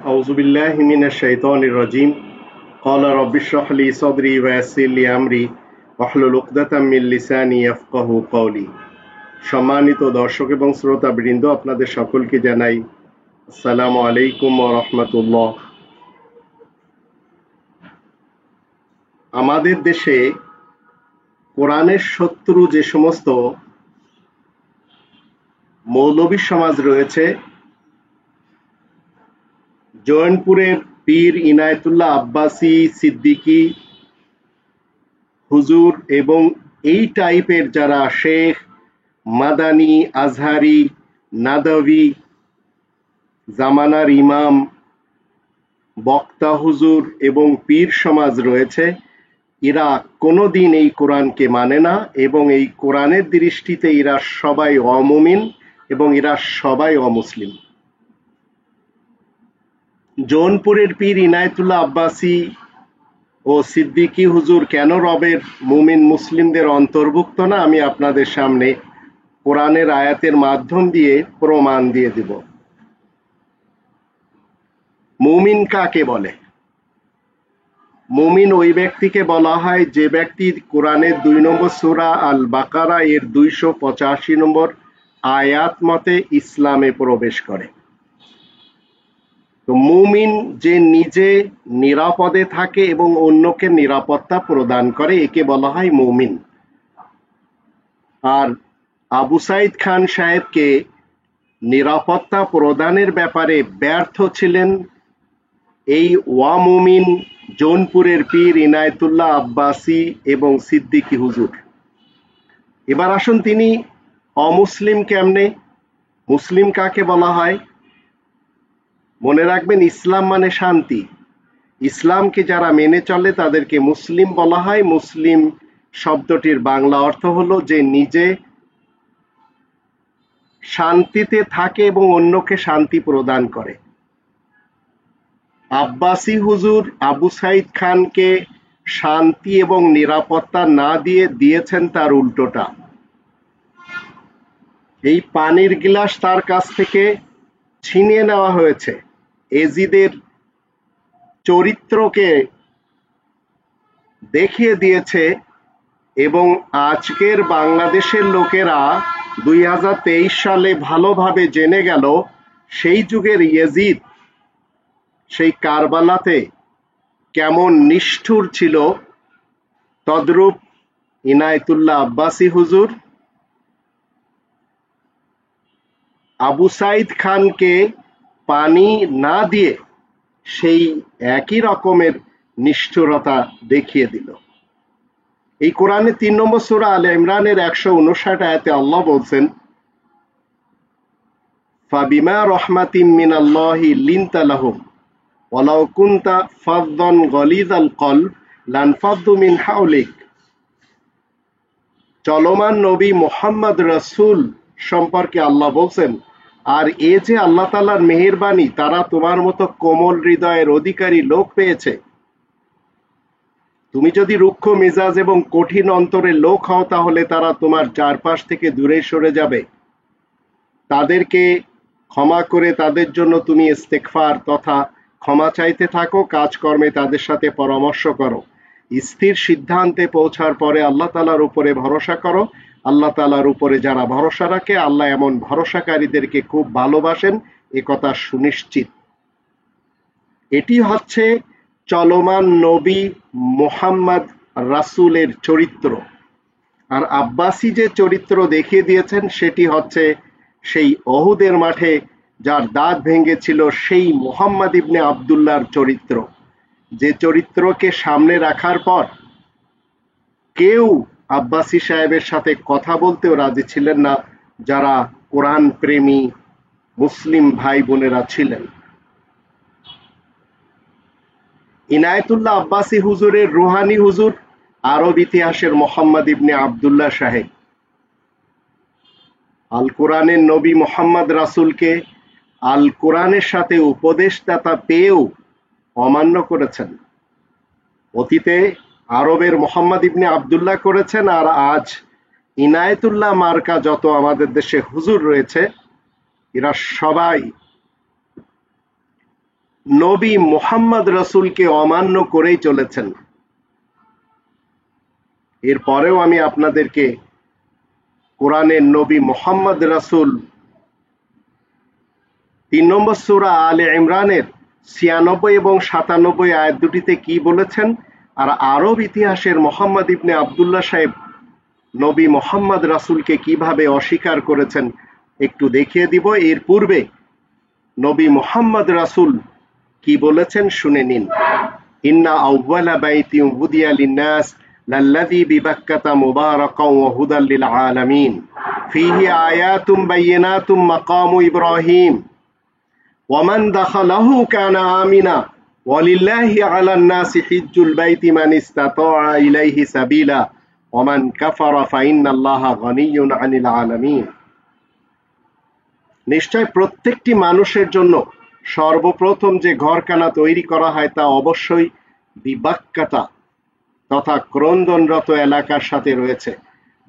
أعوذ بالله من الشيطان الرجيم قال رب اشرح لي صدري ويسر لي أمري واحلل عقدة من লিসানি ইয়াফকাহু কওলি। সম্মানিত দর্শক এবং শ্রোতাবৃন্দ, আপনাদের সকলকে জানাই আসসালামু আলাইকুম ওয়া রাহমাতুল্লাহ। আমাদের দেশে কোরআনের শত্রু যে সমস্ত মৌলবী সমাজ রয়েছে, জয়নপুরের পীর ইনায়েতুল্লাহ আব্বাসী সিদ্দিকী হুজুর এবং এই টাইপের যারা শেখ, মাদানী, আজহারি, নাদভী, জামানার ইমাম, বক্তা হুজুর এবং পীর সমাজ রয়েছে, এরা কোনোদিন এই কোরআনকে মানে না এবং এই কোরআনের দৃষ্টিতে এরা সবাই অমুমিন এবং এরা সবাই অমুসলিম। জৌনপুরের পীর ইনায়েতুল্লাহ আব্বাসী ও সিদ্দিকী হুজুর কেন রবের মুমিন মুসলিমদের অন্তর্ভুক্ত না, আমি আপনাদের সামনে কোরআনের আয়াতের মাধ্যম দিয়ে প্রমাণ দিয়ে দেব। মুমিন কাকে বলে? মুমিন ওই ব্যক্তিকে বলা হয় যে ব্যক্তি কোরআনের 2 নম্বর সূরা আল বাকারা এর 285 নম্বর আয়াত মতে ইসলামে প্রবেশ করে। তো মুমিন যে নিজে নিরাপদে থাকে এবং অন্যকে নিরাপত্তা প্রদান করে, একে বলা হয় মুমিন। আর আবু সাইদ খান সাহেবকে নিরাপত্তা প্রদানের ব্যাপারে ব্যর্থ ছিলেন এই ওয়ামুমিন জৌনপুরের পীর ইনায়েতুল্লাহ আব্বাসী এবং সিদ্দিকী হুজুর। এবার আসুন, তিনি অমুসলিম কেমনে? মুসলিম কাকে বলা হয়? মনে রাখবেন, ইসলাম মানে শান্তি। ইসলামকে যারা মেনে চলে তাদেরকে মুসলিম বলা হয়। মুসলিম শব্দটির বাংলা অর্থ হলো যে নিজে শান্তিতে থাকে এবং অন্যকে শান্তি প্রদান করে। আব্বাসী হুজুর আবু সাইদ খানকে শান্তি এবং নিরাপত্তা না দিয়ে দিয়েছেন তার উল্টোটা। এই পানির গ্লাস তার কাছ থেকে ছিনিয়ে নেওয়া হয়েছে। এজিদের চরিত্রকে দেখিয়ে দিয়েছে এবং আজকের বাংলাদেশের লোকেরা 2023 সালে ভালোভাবে জেনে গেল সেই যুগের ইয়েজিদ সেই কারবালাতে কেমন নিষ্ঠুর ছিল। তদ্রূপ ইনায়েতুল্লাহ আব্বাসী হুজুর আবু সাইদ খানকে পানি না দিয়ে সেই একই রকমের নিষ্ঠুরতা দেখিয়ে দিল। এই কোরআনে 3 নম্বর সূরা আলে ইমরানের 159 আয়াতে আল্লাহ বলছেন, ফাবিমা রহমাতিম মিনাল্লাহি লিনতা লাহুম ওয়ালাউ কুনতা ফাযযান গালিযাল কলব লানফাদ্দু মিন হাওলিক। চলমান নবী মুহাম্মদ রাসূল সম্পর্কে আল্লাহ বলছেন, আর এ যে আল্লাহ তাআলার মেহেরবানি, তারা তোমার মতো কোমল হৃদয়ের অধিকারী লোক পেয়েছে। তুমি যদি রুক্ষ মেজাজ এবং কঠিন অন্তরের লোক হও, তাহলে তারা তোমার চারপাশ থেকে দূরে সরে যাবে। তাদেরকে ক্ষমা করে তাদের জন্য তুমি ইস্তেগফার তথা ক্ষমা চাইতে থাকো, কাজকর্মে তাদের সাথে পরামর্শ করো। স্থির সিদ্ধান্তে পৌঁছার পরে আল্লাহ তাআলার উপরে ভরসা করো। আল্লাহ তাআলার উপরে যারা ভরসা রাখে, আল্লাহ এমন ভরসাকারীদেরকে খুব ভালোবাসেন, একথা সুনিশ্চিত। এটি হচ্ছে চলমান নবী মুহাম্মদ রাসূলের চরিত্র। আর আব্বাসী যে চরিত্র দেখিয়ে দিয়েছেন সেটি হচ্ছে সেই অহুদের মাঠে যার দাঁত ভেঙেছিল সেই মুহাম্মদ ইবনে আব্দুল্লাহর চরিত্র, যে চরিত্রকে সামনে রাখার পর কেউ আব্বাসী সাহেবের সাথে কথা বলতেও রাজি ছিলেন না, যারা কোরআন প্রেমী মুসলিম ভাই বোনেরা ছিলেন। ইনায়েতুল্লাহ আব্বাসী হুজুরের রুহানি হুজুর আরব ইতিহাসের মোহাম্মদ ইবনে আব্দুল্লাহ সাহেব আল কোরআনের নবী মুহাম্মদ রাসূলকে আল কোরআনের সাথে উপদেশদাতা পেয়েও অমান্য করেছেন। অতীতে আরবের মোহাম্মদ ইবনে আব্দুল্লাহ করেছেন, আর আজ ইনায়েতুল্লাহ মার্কা যত আমাদের দেশে হুজুর রয়েছে, এরা সবাই নবী মুহাম্মদ রাসূলকে অমান্য করেই চলেছেন। এরপরেও আমি আপনাদেরকে কোরআনের নবী মুহাম্মদ রাসূল ৩ নম্বর সূরা আলে ইমরানের ৯৬ এবং ৯৭ আয়াত দুটিতে কি বলেছেন, আর আরব ইতিহাসের মোহাম্মদ ইবনে আব্দুল্লাহ সাহেব নবী মুহাম্মদ রাসূলকে কিভাবে অস্বীকার করেছেন একটু দেখিয়ে দিব। এর পূর্বে নবী মুহাম্মদ রাসূল কি বলেছেন শুনে নিন। ইন্না আউওয়ালা বাইতিন উদিয়া লিন-নাস লাল্লাযী বিবাক্কাতা মুবারাকান ওয়া হুদাল লিল আলামিন ফীহি আয়াতুম বাইয়িনাতুম মাকামু ইব্রাহিম ওয়া মান দাখালাহু কানা আমিনা ওয়া লিল্লাহি আলান নাসি হিজ্জুল বাইতি মান ইসতাতাআ ইলাইহি সাবিলা ওয়া মান কাফারা ফাইন্নাল্লাহা গনিয়্যুন আনিল আলামিন। নিশ্চয় প্রত্যেকটি মানুষের জন্য সর্বপ্রথম যে ঘরখানা তৈরি করা হয় তা অবশ্যই বিবাক্কাতা তথা ক্রন্দনরত এলাকার সাথে রয়েছে,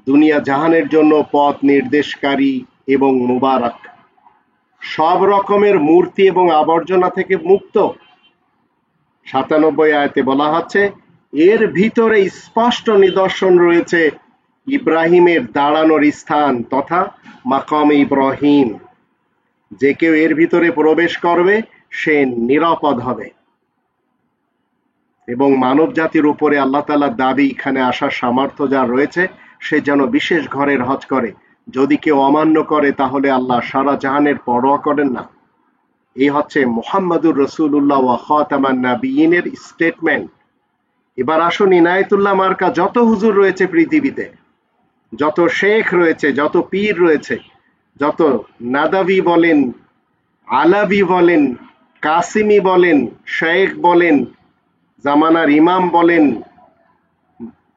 দুনিয়া জাহানের জন্য পথ নির্দেশকারী এবং মুবারক, সব রকমের মূর্তি এবং আবর্জনা থেকে মুক্ত। ৯৭ আয়াতে বলা হচ্ছে এর ভিতরে স্পষ্ট নিদর্শন রয়েছে ইব্রাহিমের দাঁড়ানোর স্থান তথা মাকাম ইব্রাহিম। যে কেউ এর ভিতরে প্রবেশ করবে সে নিরাপদ হবে। এবং মানব জাতির উপরে আল্লাহ তাআলার দাবি এখানে আসার সামর্থ্য যার রয়েছে সে যেন বিশেষ ঘরের হজ করে। যদি কেউ অমান্য করে তাহলে আল্লাহ সারা জাহানের পরোয়া করেন না। এই হচ্ছে মুহাম্মাদুর রাসূলুল্লাহ ওয়া খাতামান নাবিয়িনের স্টেটমেন্ট। এবার আসুন ইনায়েতুল্লাহ মার্কা যত হুজুর রয়েছে পৃথিবীতে, যত শেখ রয়েছে, যত পীর রয়েছে, যত নাদাবি বলেন, আলাবি বলেন, কাসিমি বলেন, শেখ বলেন, জামানার ইমাম বলেন,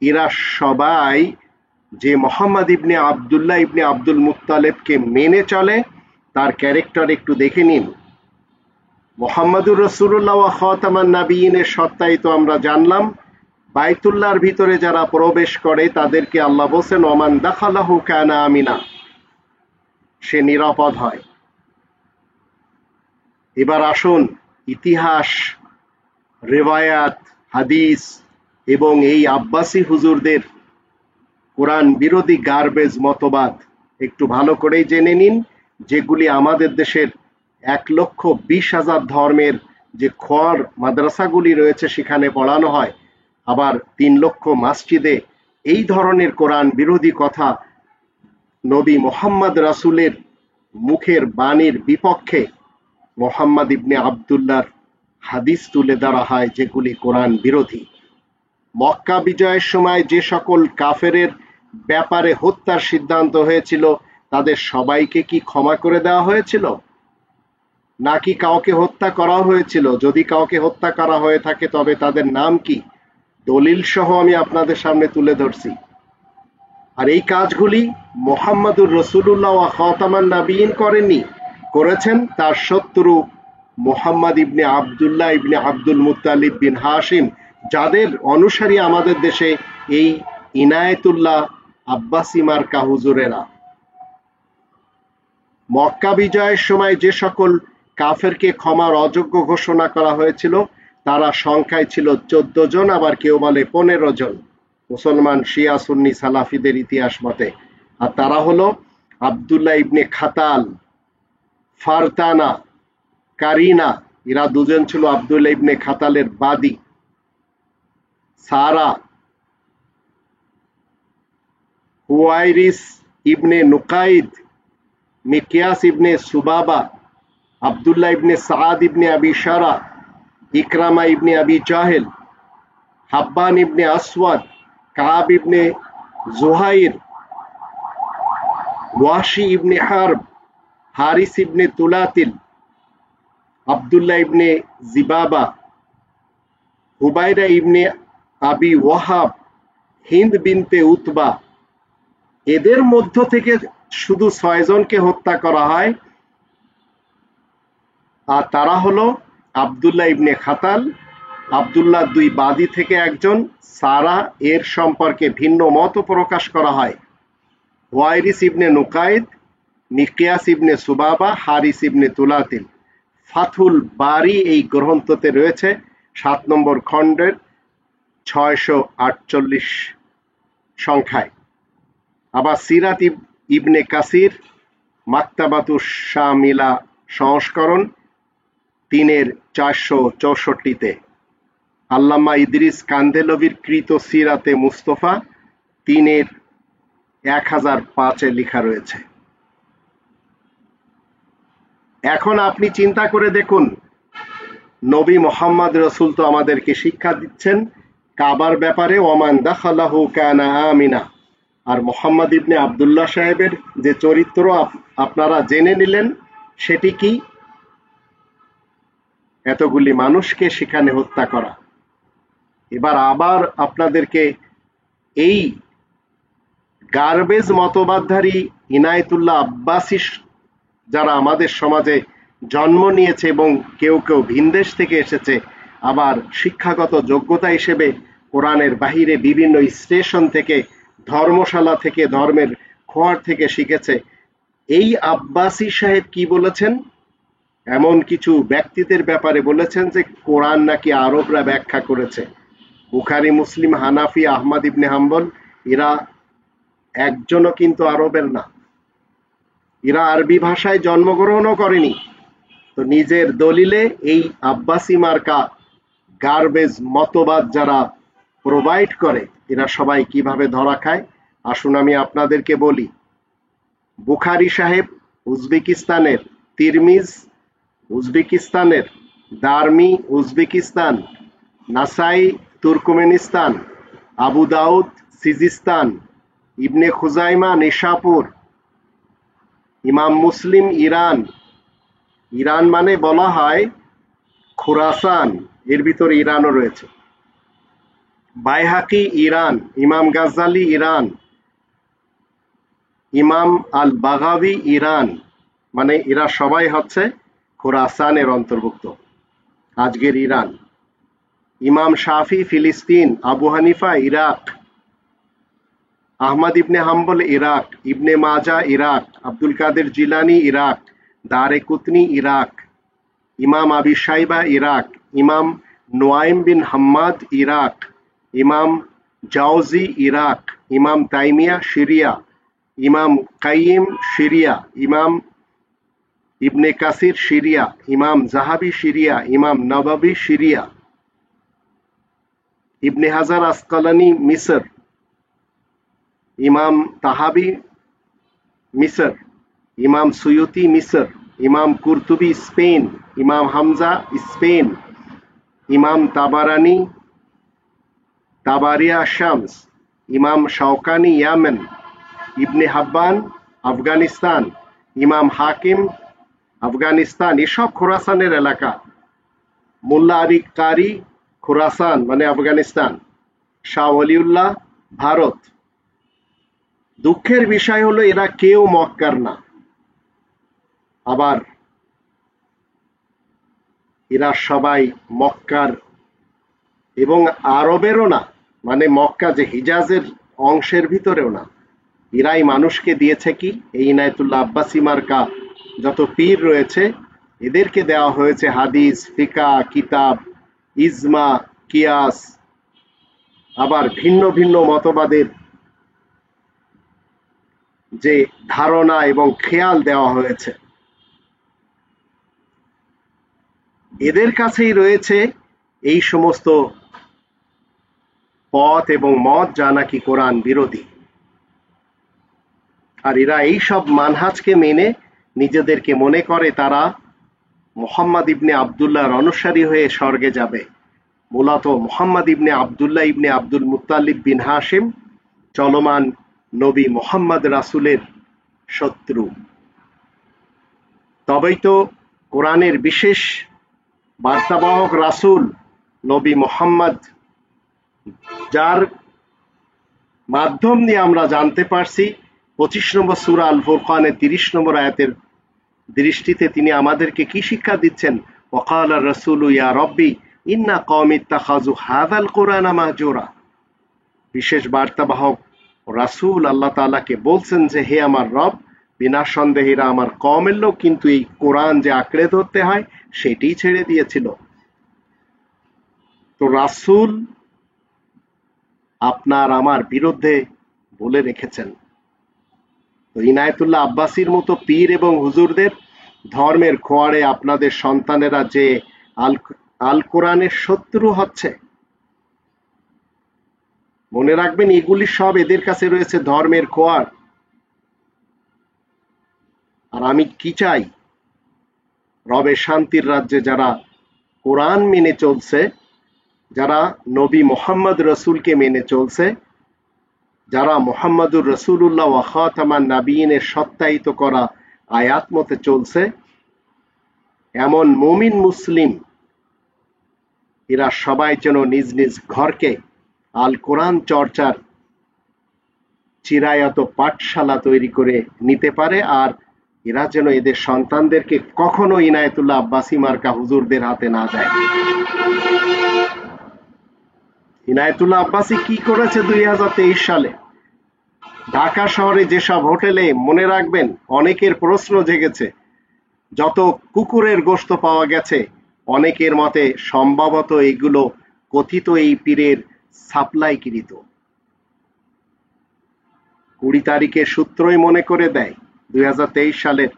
এরা সবাই যে মোহাম্মদ ইবনে আব্দুল্লাহ ইবনে আব্দুল মুত্তালিবকে মেনে চলে তার ক্যারেক্টার একটু দেখে নিন। মুহাম্মাদুর রাসূলুল্লাহ ওয়া খাতামান নাবিয়িনের সত্তাই তো আমরা জানলাম। বাইতুল্লাহর ভিতরে যারা প্রবেশ করে তাদেরকে আল্লাহ বলেন ওমান দাখালাহু কানা আমিনা, সে নিরাপদ হয়। এবার আসুন ইতিহাস, রিওয়ায়াত, হাদিস এবং এই আব্বাসি হুজুরদের কোরআন বিরোধী গার্বেজ মতবাদ একটু ভালো করেই জেনে নিন, যেগুলি আমাদের দেশের ১,২০,০০০ ধর্মের যে খোয়ার মাদ্রাসাগুলি রয়েছে সেখানে পড়ানো হয়, আবার ৩ লক্ষ মসজিদে এই ধরনের কোরআন বিরোধী কথা নবী মুহাম্মদ রাসূলের মুখের বাণীর বিপক্ষে মুহাম্মদ ইবনে আব্দুল্লাহর হাদিস তুলে ধরা হয় যেগুলি কোরআন বিরোধী। মক্কা বিজয়ের সময় যে সকল কাফেরের ব্যাপারে হত্যার সিদ্ধান্ত হয়েছিল তাদের সবাইকে কি ক্ষমা করে দেওয়া হয়েছিল, নাকি কাউকে হত্যা করা হয়েছিল? যদি কাউকে হত্যা করা হয়ে থাকে তবে তাদের নাম কি, দলিল সহ আমি আপনাদের সামনে তুলে ধরছি। আর এই কাজগুলি মুহাম্মাদুর রাসূলুল্লাহ ওয়া খাতামান নাবিয়িন করেননি, করেছেন তার শত্রু মুহাম্মদ ইবনে আব্দুল্লাহ ইবনে আব্দুল মুত্তালিব বিন হাশিম, যাদের অনুসারী আমাদের দেশে এই ইনায়েতুল্লাহ আব্বাসি মার্কা হুজুরেরা। মক্কা বিজয়ের সময় যে সকল কাফেরকে ক্ষমার অযোগ্য ঘোষণা করা হয়েছিল তারা সংখ্যায় ছিল 14 জন, আবার কেউ বলে 15 জন মুসলমান শিয়া সুন্নি সালাফিদের ইতিহাস মতে। আর তারা হলো আব্দুল্লাহ ইবনে খাতাল, ফারতানা, কারিনা, এরা দুজন ছিল আব্দুল্লাহ ইবনে খাতালের বাদী, সারা, হুয়াইরিস ইবনে নুকাইদ, মিকিয়াস ইবনে সুবাবা, আব্দুল্লাহ ইবনে সাদ ইবনে আবি শারা, ইকরামা ইবনে আবি জাহেল, হাব্বান ইবনে আসওয়াদ, কাব ইবনে জুহাইর, ওয়াশি ইবনে হারব, হারিস ইবনে তুলাতিল, আব্দুল্লাহ ইবনে জিবাবা, হুবাইরা ইবনে আবি ওয়াহাব, হিন্দ বিনতে উতবা। এদের মধ্য থেকে শুধু 6 জনকে হত্যা করা হয়, আর তারা হলো আব্দুল্লাহ ইবনে খাতাল, আব্দুল্লাহ 2 বাদী থেকে একজন, সারা এর সম্পর্কে ভিন্ন মত প্রকাশ করা হয়, ওয়াইরিস ইবনে নুকাইদ, মিকিয়াস ইবনে সুবাবা, হারিস ইবনে তুলাতিল, ফাথুল বারি এই গ্রন্থতে রয়েছে 7 নম্বর খণ্ডের 648 সংখ্যায়। আবার সিরাত ইবনে কাসির মাকতাবাতুশ শামিলা সংস্করণ 3-এর 464-তে, আল্লামা ইদ্রিস কান্দেলভির কৃত সিরাতে মুস্তফা 3-এর 1005-এ লেখা রয়েছে। এখন আপনি চিন্তা করে দেখুন, নবী মোহাম্মদ রসুল তো আমাদেরকে শিক্ষা দিচ্ছেন কাবার ব্যাপারে, ওমান দাখালাহু কানা আমিনা। আর মোহাম্মদ ইবনে আব্দুল্লাহ সাহেবের যে চরিত্র আপনারা জেনে নিলেন, সেটি কি? এতগুলি মানুষকে সেখানে হত্যা করা। এবার আবার আপনাদেরকে এই গার্বেজ মতবাদধারী ইনায়েতুল্লাহ আব্বাসী যারা আমাদের সমাজে জন্ম নিয়েছে এবং কেউ কেউ ভিনদেশ থেকে এসেছে, আবার শিক্ষাগত যোগ্যতা হিসেবে কোরআনের বাহিরে বিভিন্ন স্টেশন থেকে, ধর্মশালা থেকে, ধর্মের খোয়ার থেকে শিখেছে, এই আব্বাসী সাহেব কি বলেছেন? এমন কিছু ব্যক্তিদের ব্যাপারে বলেছেন যে কোরআন নাকি আরবরা ব্যাখ্যা করেছে। বুখারী, মুসলিম, হানাফি, আহমদ ইবনে হাম্বল এরা একজনও কিন্তু আরবের না, এরা আরবি ভাষায় জন্মগ্রহণও করেনি। তো নিজের দলিলে এই আব্বাসী মার্কা গার্বেজ মতবাদ যারা প্রোভাইড করে, এরা সবাই কিভাবে ধরা খায় আসুন আমি আপনাদেরকে বলি। বুখারী সাহেব উজবেকিস্তানের, তিরমিজ উজবেকিস্তানের, দারমি উজবেকিস্তান, নাসাই তুর্কমেনিস্তান, আবু দাউদ সিজিস্তান, ইবনে খুজাইমা নিশাপুর, ইমাম মুসলিম ইরান, ইরান মানে বলা হয় খুরাসান, এর ভিতরে ইরানও রয়েছে, বাইহাকি ইরান, ইমাম গাজ্জালি ইরান, ইমাম আল বাগাবি ইরান, মানে এরা সবাই হচ্ছে খুরাসানের অন্তর্ভুক্ত, আজকের ইরান। ইমাম শাফি ফিলিস্তিন, আবু হানিফা ইরাক, আহমদ ইবনে হাম্বল ইরাক, ইবনে মাজা ইরাক, আব্দুল কাদের জিলানি ইরাক, দারে কুতনি ইরাক, ইমাম আবি শাইবা ইরাক, ইমাম নোয়াইম বিন হাম্মাদ ইরাক, ইমাম জাওজি ইরাক, ইমাম তাইমিয়া সিরিয়া, ইমাম কাইম সিরিয়া, ইমাম ইবনে কাসির সিরিয়া, ইমাম জাহাবি সিরিয়া, ইমাম নববী সিরিয়া, ইবনে হাজার আসকালানি মিসর, ইমাম তাহাবি মিসর, ইমাম সুয়ুতি মিসর, ইমাম কুরতুবি স্পেন, ইমাম হামজা স্পেন, ইমাম তাবারানি তাবারিয়া শামস, ইমাম শাওকানি ইয়ামেন, ইবনে হাব্বান আফগানিস্তান, ইমাম হাকিম আফগানিস্তান, এসব খোরাসানের এলাকা। মোল্লা আলী কারি খোরাসান মানে আফগানিস্তান, শাহ ওয়ালিউল্লাহ ভারত। দুঃখের বিষয় হলো এরা কেউ মক্কার না, আবার এরা সবাই মক্কার এবং আরবেরও না, মানে মক্কা যে হিজাজের অংশের ভিতরেও না। এরাই মানুষকে দিয়েছে কি? এই ইনায়েতুল্লাহ আব্বাসী মার্কা যত পীর রয়েছে, এদেরকে দেওয়া হয়েছে হাদিস, ফিকা, কিতাব, ইজমা, কিয়াস, আবার ভিন্ন ভিন্ন মতবাদের যে ধারণা এবং খেয়াল দেওয়া হয়েছে। এদের কাছেই রয়েছে এই সমস্ত পথ এবং মত যা নাকি কোরআন বিরোধী। আর এরা এই সব মানহাজকে মেনে নিজেদেরকে মনে করে তারা মুহাম্মদ ইবনে আব্দুল্লাহর অনুসারী হয়ে স্বর্গে যাবে। মূলত মুহাম্মদ ইবনে আব্দুল্লাহ ইবনে আব্দুল মুত্তালিব বিন হাশিম চলমান নবী মুহাম্মদ রাসূলের শত্রু। তবেই তো কোরআনের বিশেষ বার্তাবাহক রাসূল নবী মুহাম্মদ, যার মাধ্যম দিয়ে আমরা জানতে পারছি 25 নম্বর সূরা আল ফুরকানের 30 নম্বর আয়াতের দৃষ্টিতে তিনি আমাদেরকে কি শিক্ষা দিচ্ছেন? ওয়াকালা রাসূলু ইয়া রব্বি ইন্না কওমি ইত্তাখাযু হাযাল কুরআনা মাহজুরা। বিশেষ বার্তাবাহক রাসূল আল্লাহ তাআলাকে বলছেন যে হে আমার রব, বিনা সন্দেহেরা আমার কওমের লোক, কিন্তু এই কোরআন যে আঁকড়ে ধরতে হয় সেটি ছেড়ে দিয়েছিল। তো রাসূল আপনার আমার বিরুদ্ধে বলে রেখেছেন। তো ইনায়েতুল্লাহ আব্বাসীর মতো পীর এবং হুজুরদের ধর্মের খোয়াড়ে আপনাদের সন্তানেরা যে আল আল কোরআনের শত্রু হচ্ছে, মনে রাখবেন এগুলি সব এদের কাছে রয়েছে ধর্মের খোয়াড়। আর আমি কি চাই, রবের শান্তির রাজ্যে যারা কোরআন মেনে চলছে, যারা নবী মোহাম্মদ রসুলকে মেনে চলছে, যারা মোহাম্মদুর রসুল্লাহ ওয়া খাতামান নাবিয়িনের সত্যায়িত করা আয়াত মতে চলছে, এমন মুমিন মুসলিম এরা সবাই যেন নিজ নিজ ঘরকে আল কোরআন চর্চার চিরায়ত পাঠশালা তৈরি করে নিতে পারে। আর এরা যেন এদের সন্তানদেরকে কখনো ইনায়েতুল্লাহ আব্বাসী মার্কা হুজুরদের হাতে না দেয়। ইনায়েতুল্লাহ আব্বাসী কি করেছে 2023 সালে? ঢাকা শহরে যেসব হোটেলে, মনে রাখবেন অনেকের প্রশ্ন জেগেছে, যত কুকুরের গোশত পাওয়া গেছে, অনেকের মতে সম্ভবত এগুলো কথিত এই পীরের সাপ্লাইকৃত। 20 তারিখের সূত্রই মনে করে দেয় 2023 সালের।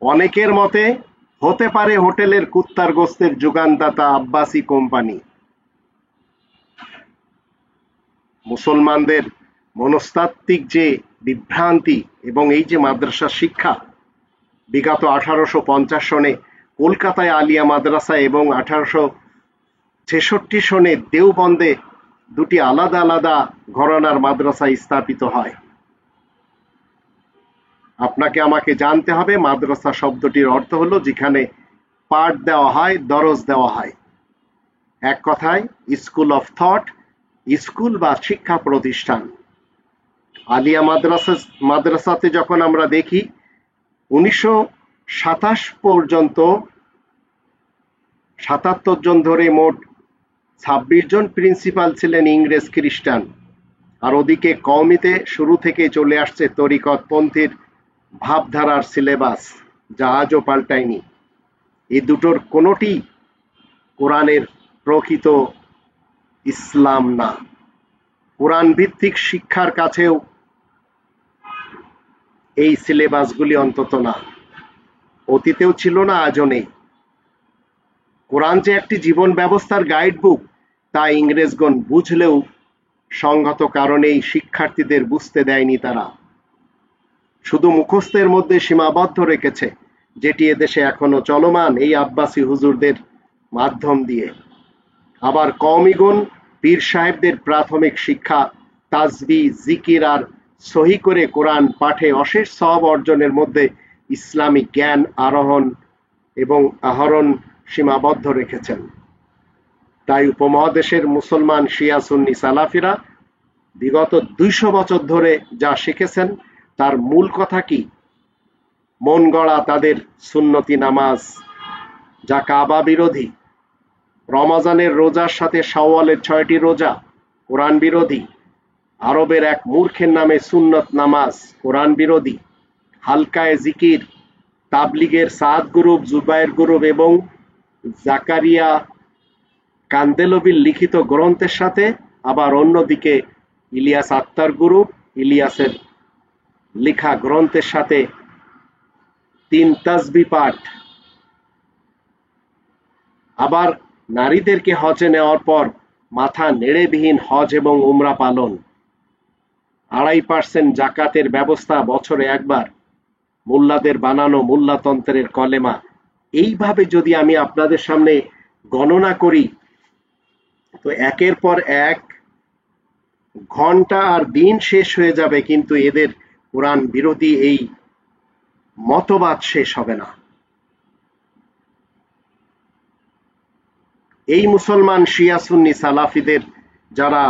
অনেকের মতে হতে পারে হোটেলের কুত্তার গোশতের যোগানদাতা আব্বাসী কোম্পানি। মুসলমানদের মনস্তাত্ত্বিক যে বিভ্রান্তি এবং এই যে মাদ্রাসা শিক্ষা, বিগত 1850 সনে কলকাতায় আলিয়া মাদ্রাসা এবং 1866 সনে দেওবন্দে দুটি আলাদা আলাদা ঘরানার মাদ্রাসা স্থাপিত হয়। আপনাকে আমাকে জানতে হবে মাদ্রাসা শব্দটির অর্থ হলো যেখানে পাঠ দেওয়া হয়, দরজ দেওয়া হয়। এক কথায় স্কুল অফ থট, স্কুল বা শিক্ষা প্রতিষ্ঠান। আলিয়া মাদ্রাসাতে যখন আমরা দেখি 1927 পর্যন্ত 77 জন ধরে মোট 26 জন প্রিন্সিপাল ছিলেন ইংরেজ খ্রিস্টান। আর ওদিকে কওমিতে শুরু থেকে চলে আসছে তরিকতপন্থীর ভাবধারার সিলেবাস, যা আজও পাল্টায়নি। এই দুটোর কোনোটি কোরআনের প্রকৃত ইসলাম না। কোরআন ভিত্তিক শিক্ষার কাছেও এই সিলেবাসগুলি অন্তত না, অতীতেও ছিল না, আজও নেই। কোরআন যে একটি জীবন ব্যবস্থার গাইড বুক, তা ইংরেজগণ বুঝলেও সংগত কারণেই শিক্ষার্থীদের বুঝতে দেয়নি। তারা শুধু মুখস্থের মধ্যে সীমাবদ্ধ রেখেছে, যেটি এদেশে এখনো চলমান এই আব্বাসী হুজুরদের মাধ্যম দিয়ে। আবার কওমিগণ পীর সাহেবদের প্রাথমিক শিক্ষা তাসবিহ, জিকির আর সহি করে কোরআন পাঠে অশেষ সওয়াব অর্জনের মধ্যে ইসলামিক জ্ঞান আরোহণ এবং আহরণ সীমাবদ্ধ রেখেছেন। তাই উপমহাদেশের মুসলমান শিয়া সুন্নি সালাফিরা বিগত 200 বছর ধরে যা শিখেছেন তার মূল কথা কি? মন গড়া তাদের সুন্নতি নামাজ, যা কাবা বিরোধী। রমাজানের রোজার সাথে শাওয়ালের 6টি রোজা কোরআন বিরোধী। আরবের এক মূর্খের নামে সুন্নত নামাজ কোরআন বিরোধী। হালকায়ে জিকির তাবলিগের সাদ গ্রুপ, জুবায়ের গ্রুপ এবং জাকারিয়া কান্দেলভির লিখিত গ্রন্থের সাথে, আবার অন্যদিকে ইলিয়াস আত্মার গ্রুপ, ইলিয়াসের লেখা গ্রন্থের সাথে 3 তাসবিহ পাঠ। আবার নারীদেরকে হজে নেওয়ার পর মাথা নেড়েবিহীন হজ এবং উমরা পালন। 2.5% জাকাতের ব্যবস্থা বছরে একবার। মোল্লাদের বানানো মোল্লাতন্ত্রের কলেমা। এইভাবে যদি আমি আপনাদের সামনে গণনা করি, তো একের পর এক ঘন্টা আর দিন শেষ হয়ে যাবে, কিন্তু এদের কোরআন বিরোধী এই মতবাদ শেষ হবে না। এই মুসলমান শিয়া সুন্নি সালাফিদের যারা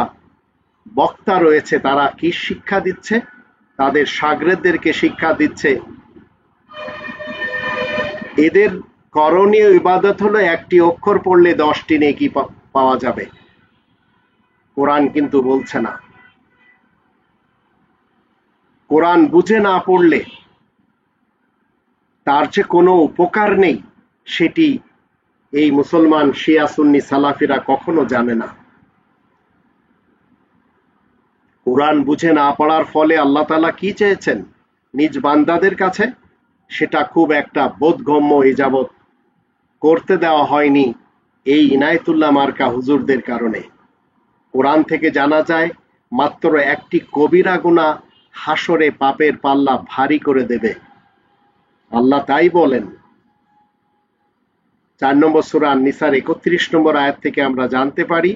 বক্তা রয়েছে, তারা কি শিক্ষা দিচ্ছে? তাদের শাগরেদদেরকে শিক্ষা দিচ্ছে এদের করণীয় ইবাদত হলো একটি অক্ষর পড়লে 10টি নেকি পাওয়া যাবে। কোরআন কিন্তু বলছে না। কোরআন বুঝে না পড়লে তার যে কোনো উপকার নেই, সেটি এই মুসলমান শিয়া সুন্নি সালাফিরা কখনো জানে না। কোরআন বুঝে না পড়ার ফলে আল্লাহ তাআলা কি চেয়েছেন নিজ বান্দাদের কাছে, সেটা খুব একটা বোধগম্য এ যাবৎ করতে দেওয়া হয়নি এই ইনায়েতুল্লাহ মার্কা হুজুরদের কারণে। কোরআন থেকে জানা যায় মাত্র একটি কবিরা গুনাহ হাসরে পাপের পাল্লা ভারী করে দেবে। আল্লাহ তাই বলেন। 4 নম্বর সূরা আন-নিসার 31 নম্বর আয়াত থেকে আমরা জানতে পারি,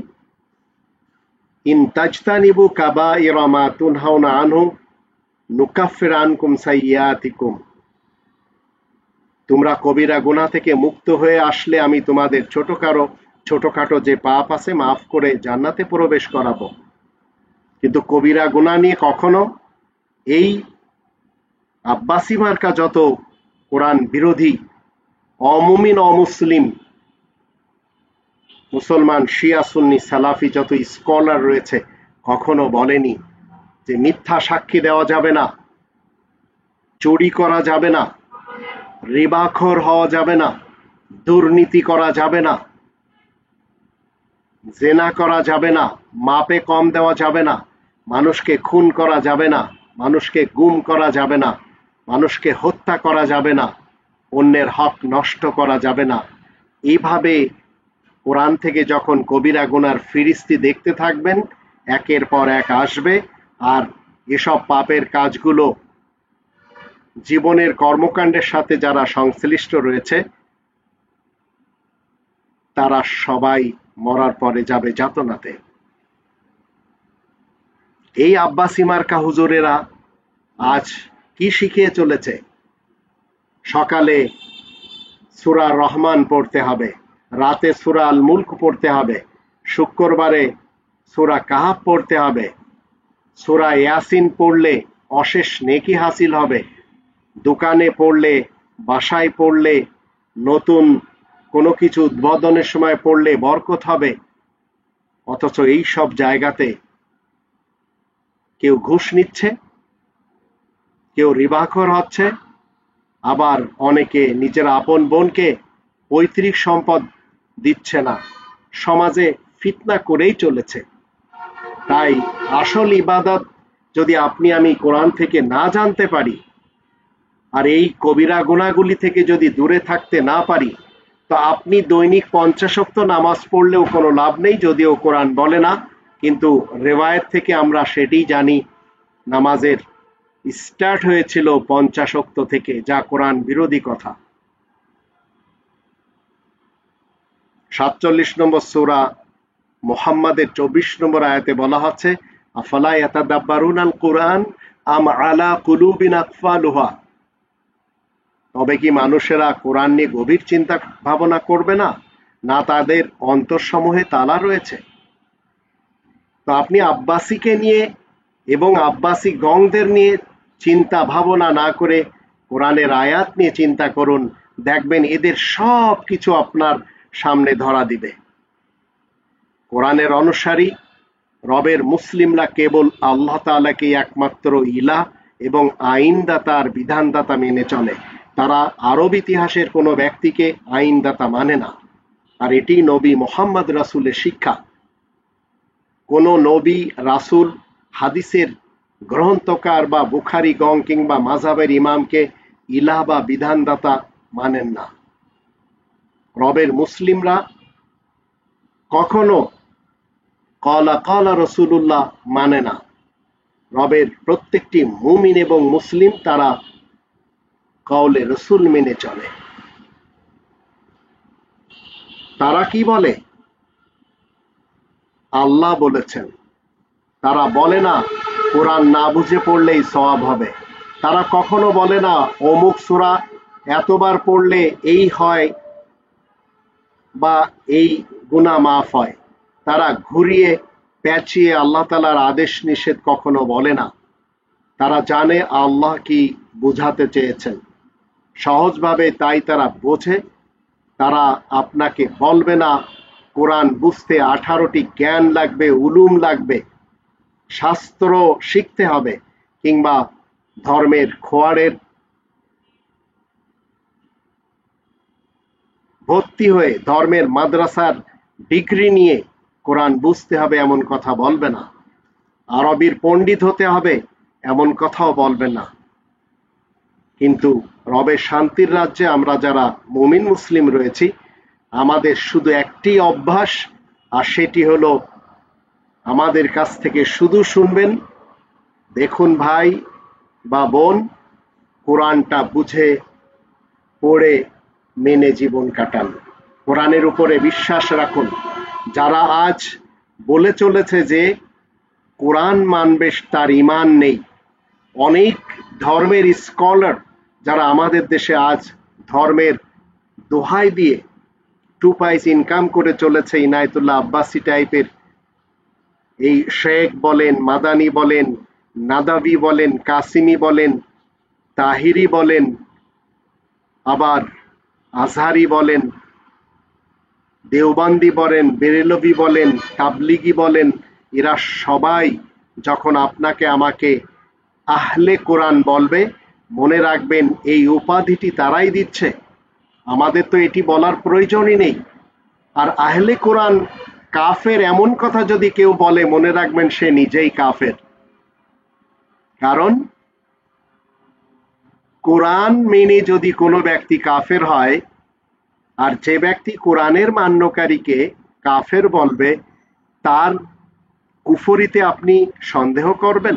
ইন তাজতানিবু কাবাইরা মা তুনহাউনা আনহু নুকাফির আনকুম সাইয়্যাতিকুম। তোমরা কবিরা গুনাহ থেকে মুক্ত হয়ে আসলে আমি তোমাদের ছোটখাটো যে পাপ আছে মাফ করে জান্নাতে প্রবেশ করাবো। কিন্তু কবিরা গুনাহ নিয়ে কখনো এই আব্বাসি মার্কা যত কোরআন বিরোধী অমুমিন অমুসলিম মুসলমান শিয়া সুন্নি সালাফি যত স্কলার রয়েছে কখনো বলেনি যে মিথ্যা সাক্ষী দেওয়া যাবে না, চুরি করা যাবে না, রিবাখোর হওয়া যাবে না, দুর্নীতি করা যাবে না, জেনা করা যাবে না, মাপে কম দেওয়া যাবে না, মানুষকে খুন করা যাবে না, মানুষকে গুম করা যাবে না, মানুষকে হত্যা করা যাবে না, অন্যের হক নষ্ট করা যাবে না। এইভাবে কোরআন থেকে যখন কবিরা গুনার ফিরিস্তি দেখতে থাকবেন, একের পর এক আসবে, আর এসব পাপের কাজগুলো জীবনের কর্মকাণ্ডের সাথে যারা সংশ্লিষ্ট রয়েছে তারা সবাই মরার পরে যাবে যাতনাতে। এই আব্বাসি মার্কা হুজুরেরা আজ কি শিখিয়ে চলেছে? সকালে সূরা রহমান পড়তে হবে, রাতে সূরা আল মুলক পড়তে হবে, শুক্রবারে সূরা কাহাফ পড়তে হবে, সূরা ইয়াসিন পড়লে অশেষ নেকি হাসিল হবে, দোকানে পড়লে, বাসায় পড়লে, নতুন কোনো কিছু উদ্বোধনের সময় পড়লে বরকত হবে। অথচ এই সব জায়গাতে কেউ ঘুষ নিচ্ছে, কেউ রিবাখোর হচ্ছে, আবার অনেকে নিজের আপন বোনকে পৈতৃক সম্পদ দিচ্ছে না, সমাজে ফিতনা করেই চলেছে। তাই আসল ইবাদত যদি আপনি আমি কোরআন থেকে না জানতে পারি, আর এই কবিরা গুনাহগুলি থেকে যদি দূরে থাকতে না পারি, তো আপনি দৈনিক 50 ওয়াক্ত নামাজ পড়লেও কোনো লাভ নেই, যদিও কোরআন বলে না, কিন্তু রেওয়ায়েত থেকে আমরা সেটাই জানি নামাজের স্টার্ট হয়েছিল 50 ওয়াক্ত থেকে, যা কোরআন বিরোধী কথা। 47 নম্বর সূরা মুহাম্মাদের 24 নম্বর আয়াতে বলা হচ্ছে, আফালা ইয়াতাদাব্বারুনাল কুরআন আম আলা কুলুবিন আকফালুহা। তবে কি মানুষেরা কোরআন নিয়ে গভীর চিন্তা ভাবনা করবে না, না তাদের অন্তরসমূহে তালা রয়েছে? তো আপনি আব্বাসীকে নিয়ে এবং আব্বাসী গংদের নিয়ে চিন্তা ভাবনা না করে কোরআনের আয়াত নিয়ে চিন্তা করুন, দেখবেন এদের সব কিছু আপনার সামনে ধরা দিবে। কোরআনের অনুসারী রবের মুসলিমরা কেবল আল্লাহ তাআলাকে একমাত্র ইলাহ এবং আইনদাতা আর বিধানদাতা মেনে চলে। তারা আরব ইতিহাসের কোনো ব্যক্তিকে আইনদাতা মানে না, আর এটি নবী মুহাম্মদ রাসূলের শিক্ষা। কোন নবী রাসূল হাদিসের গ্রন্থকার বা বুখারী গং কিংবা মাযহাবের ইমামকে ইলাহ বা বিধানদাতা মানেন না। রবের মুসলিমরা কখনো ক্বালা ক্বালা রাসূলুল্লাহ মানে না। রবের প্রত্যেকটি মুমিন এবং মুসলিম তারা কাউলে রসুল মেনে চলে। তারা কি বলে? আল্লাহ বলেছেন। তারা বলে না কোরআন না বুঝে পড়লেই সওয়াব হবে। তারা কখনো বলে না অমুক সূরা এতবার পড়লে এই হয় বা এই গুনাহ মাফ হয়। তারা ঘুরিয়ে পেঁচিয়ে আল্লাহ তাআলার আদেশ নিষেধ কখনো বলে না। তারা জানে আল্লাহ কি বুঝাতে চেয়েছেন সহজভাবে, তাই তারা বোঝে। তারা আপনাকে বলবে না কোরআন বুঝতে 18টি জ্ঞান লাগবে, উলুম লাগবে, শাস্ত্র শিখতে হবে, কিংবা ধর্মের খোয়াড়ের ভর্তি হয়ে ধর্মের মাদ্রাসার ডিগ্রি নিয়ে কোরআন বুঝতে হবে এমন কথা বলবে না, আরবির পণ্ডিত হতে হবে এমন কথাও বলবে না। কিন্তু রবের শান্তির রাজ্যে আমরা যারা মুমিন মুসলিম রয়েছি, আমাদের শুধু একটি অভ্যাস, আর সেটি হলো আমাদের কাছ থেকে শুধু শুনবেন, দেখুন ভাই বা বোন, কোরআনটা বুঝে পড়ে মেনে জীবন কাটান, কোরআনের উপরে বিশ্বাস রাখুন। যারা আজ বলে চলেছে যে কোরআন মানবে তার ঈমান নেই, অনেক ধর্মের স্কলার যারা আমাদের দেশে আজ ধর্মের দোহাই দিয়ে টু পাইস ইনকাম করে চলেছে, ইনায়েতুল্লাহ আব্বাসী টাইপের এই শেখ বলেন, মাদানি বলেন, নাদাবি বলেন, কাসিমি বলেন, তাহিরি বলেন, আবার আজহারি বলেন, দেওবন্দি বলেন, বেরেলভি বলেন, তাবলিগি বলেন, এরা সবাই যখন আপনাকে আমাকে আহলে কোরআন বলবে, মনে রাখবেন এই উপাধিটি তারাই দিচ্ছে, আমাদের তো এটি বলার প্রয়োজনই নেই। আর আহলে কোরআন কাফের এমন কথা যদি কেউ বলে, মনে রাখবেন সে নিজেই কাফের। কারণ কোরআন মেনে যদি কোনো ব্যক্তি কাফের হয়, আর যে ব্যক্তি কোরআনের মান্যকারীকে কাফের বলবে, তার কুফরিতে আপনি সন্দেহ করবেন?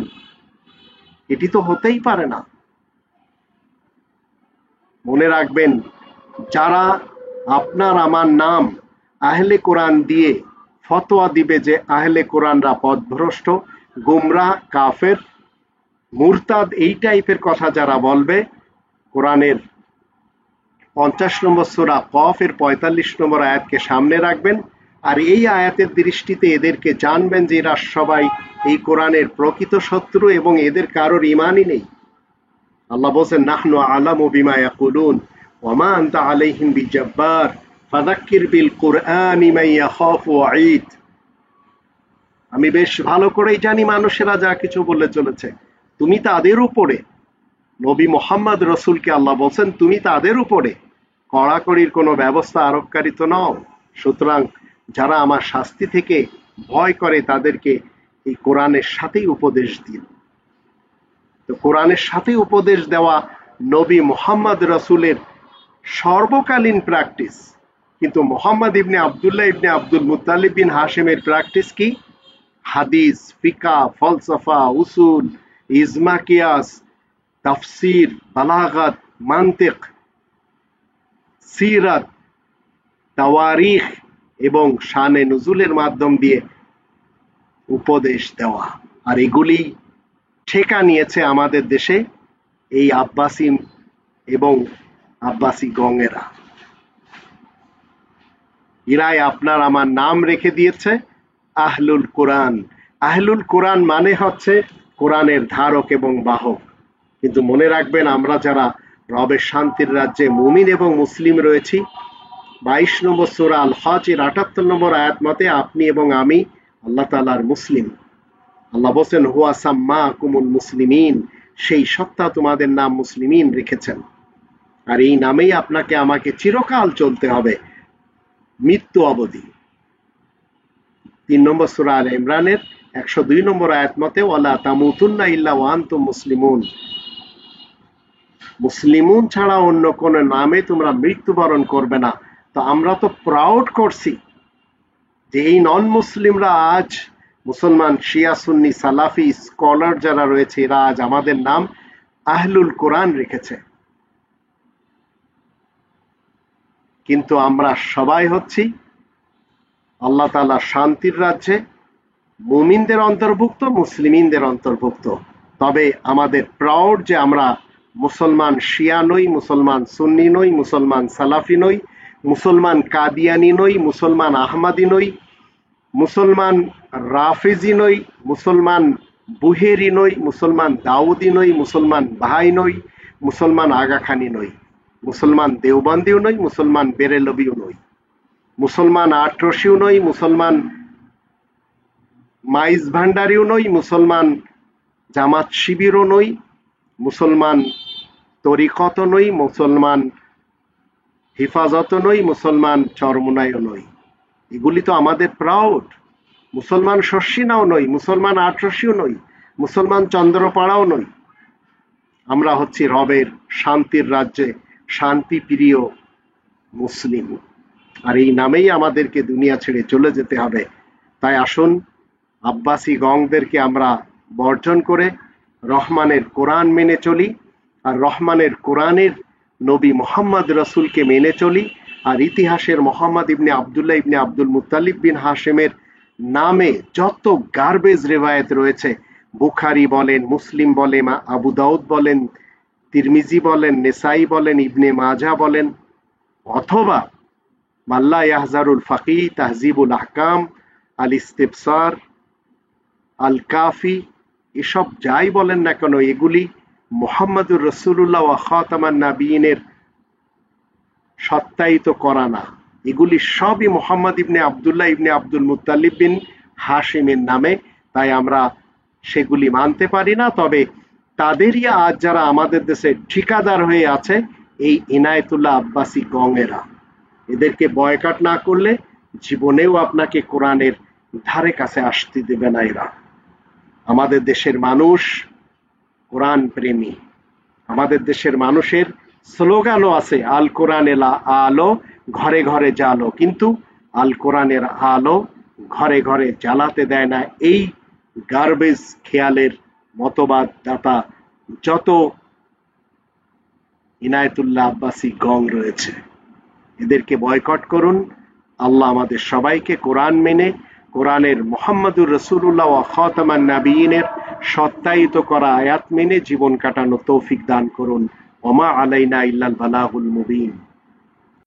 এটি তো হতেই পারে না। মনে রাখবেন, যারা আপনার আমার নাম আহলে কোরআন দিয়ে ফতোয়া দিবে যে আহলে কোরআনরা পথভ্রষ্ট, গুমরা, কাফের, মুরতাদ, এই টাইপের কথা যারা বলবে, কোরআনের 50 নম্বর সূরা কফ এর 45 নম্বর আয়াতকে সামনে রাখবেন, আর এই আয়াতের দৃষ্টিতে এদেরকে জানবেন যে এরা সবাই এই কোরআনের প্রকৃত শত্রু এবং এদের কারোর ঈমানই নেই। আল্লাহ বলেন, নাহনু আলামু বিমা ইয়াকুলুন ওয়া মা আনতা আলাইহিম বিজাব্বার ফাযাক্কির বিল কুরআনি মান ইয়াখাফু ওয়াঈদ। আমি বেশ ভালো করেই জানি মানুষেরা যা কিছু বলে চলেছে, তুমি তাদের উপরে, নবী মোহাম্মদ রসুলকে আল্লাহ বলছেন তুমি তাদের উপরে কড়াকড়ির কোনো ব্যবস্থা আরোপকারী তো নও। সুতরাং যারা আমার শাস্তি থেকে ভয় করে তাদেরকে এই কোরআনের সাথেই উপদেশ দিন। তো কোরআনের সাথেই উপদেশ দেওয়া নবী মোহাম্মদ রসুলের সর্বকালীন প্র্যাকটিস। কিন্তু মোহাম্মদ ইবনে আবদুল্লাহ ইবনে আব্দুল মুত্তালিব বিন হাশিমের প্র্যাকটিস কি? হাদিস, ফিকা, ফলসফা, উসুল, ইজমা, কিয়াস, তাফসির, বালাগাত, মান্তিক, সিরাত, তাওয়ারিখ এবং শানে নুজুলের মাধ্যম দিয়ে উপদেশ দেওয়া। আর এগুলি ঠেকা নিয়েছে আমাদের দেশে এই আব্বাসী এবং আব্বাসী গঙেরা। এরাই আপনার আমার নাম রেখে দিয়েছে আহলুল কোরআন। আহলুল কোরআন মানে হচ্ছে কোরআনের ধারক এবং বাহক। কিন্তু মনে রাখবেন, আমরা যারা রবের শান্তির রাজ্যে মুমিন এবং মুসলিম রয়েছি, 22 নম্বর সূরা আল হজ এর 78 নম্বর আয়াত মতে আপনি এবং আমি আল্লাহ তাআলার মুসলিম। আল্লাহ বলেন, হুয়া সাম্মাকুমুল মুসলিমিন, সেই সত্তা তোমাদের নাম মুসলিমিন রেখেছেন। আর এই নামেই আপনাকে আমাকে চিরকাল চলতে হবে, মৃত্যু অবধি। 3 নম্বর সূরা আলে ইমরানের 102 নম্বর আয়াত মতে, ওয়ালা তামুতুন্না ইল্লা ওয়া আনতুম মুসলিমুন, মুসলিমুন ছাড়া অন্য কোন নামে তোমরা মৃত্যুবরণ করবে না। তো আমরা তো প্রাউড করছি যে এই নন মুসলিমরা আজ মুসলমান, শিয়া, সুন্নি, সালাফি স্কলার যারা রয়েছে, এরা আজ আমাদের নাম আহলুল কোরআন রেখেছে। কিন্তু আমরা সবাই হচ্ছি আল্লাহ তাআলা শান্তির রাজ্যে মুমিনদের অন্তর্ভুক্ত, মুসলিমিনদের অন্তর্ভুক্ত। তবে আমাদের প্রাউড যে আমরা মুসলমান শিয়া নই, মুসলমান সুন্নি নই, মুসলমান সালাফি নই, মুসলমান কাদিয়ানি নই, মুসলমান আহমাদি নই, মুসলমান রাফিজি নই, মুসলমান বুহেরি নই, মুসলমান দাউদি নই, মুসলমান ভাই নই, মুসলমান আগাখানি নই, মুসলমান দেওবন্দিও নই, মুসলমান বেরেলভিও নই, মুসলমান আটরশিও নই, মুসলমান মাইজ ভান্ডারিও নই, মুসলমান জামাত শিবিরও নই, মুসলমান তরিকত নই, মুসলমান হিফাজত নই, মুসলমান চরমোনাইও নই। এগুলি তো আমাদের প্রাউড। মুসলমান শস্যিনাও নই, মুসলমান আটরসিও নই, মুসলমান চন্দ্রপাড়াও নই। আমরা হচ্ছি রবের শান্তির রাজ্যে শান্তি প্রিয় মুসলিম। আর এই নামেই আমাদেরকে দুনিয়া ছেড়ে চলে যেতে হবে। তাই আসুন আব্বাসী গংদেরকে আমরা বর্জন করে রহমানের কোরআন মেনে চলি, আর রহমানের কোরআনের নবী মোহাম্মদ রসুলকে মেনে চলি। আর ইতিহাসের মোহাম্মদ ইবনে আবদুল্লাহ ইবনে আব্দুল মুত্তালিব বিন হাশেমের নামে যত গার্বেজ রেওয়ায়েত রয়েছে, বুখারী বলেন, মুসলিম বলেন, আবু দাউদ বলেন, তিরমিজি বলেন, নেসাই বলেন, ইবনে মাজা বলেন, অথবা মাল্লা ইয়াহজারুল ফাকি, তাহজিবুল আহকাম, আল ইস্তিবসার, আল কাফি, এসব যাই বলেন না কেন, এগুলি মুহাম্মদুর রাসূলুল্লাহ ওয়া খাতামান নাবিয়িনের সত্যায়িত করা না। এগুলি সবই মোহাম্মদ ইবনে আবদুল্লাহ ইবনে আব্দুল মুত্তালিব বিন হাশিমের নামে। তাই আমরা সেগুলি মানতে পারি না। তবে তাদেরই আজ যারা আমাদের দেশে ঠিকাদার হয়ে আছে, এই ইনায়েতুল্লাহ আব্বাসী গঙেরা, এদেরকে বয়কট না করলে জীবনেও আপনাকে কোরআনের ধারে কাছে আসতে দেবে না এরা। আমাদের দেশের মানুষ কোরআন প্রেমী। আমাদের দেশের মানুষের স্লোগানও আছে, আল কোরআনের আলো ঘরে ঘরে জ্বালো, কিন্তু আল কোরআনের আলো ঘরে ঘরে জ্বালাতে দেয় না এই গার্বেজ খেয়ালের মতবাদ দাতা যত ইনায়েতুল্লাহ আব্বাসী গং রয়েছে। এদেরকে বয়কট করুন। আল্লাহ আমাদের সবাইকে কোরআন মেনে কোরআনের মুহাম্মদুর রাসূলুল্লাহ ওয়া খাতামান নাবিয়িনের সত্যায়িত করা আয়াত মেনে জীবন কাটানো তৌফিক দান করুন। ওমা আলাইনা ইল্লাল বালাগুল মুবিন।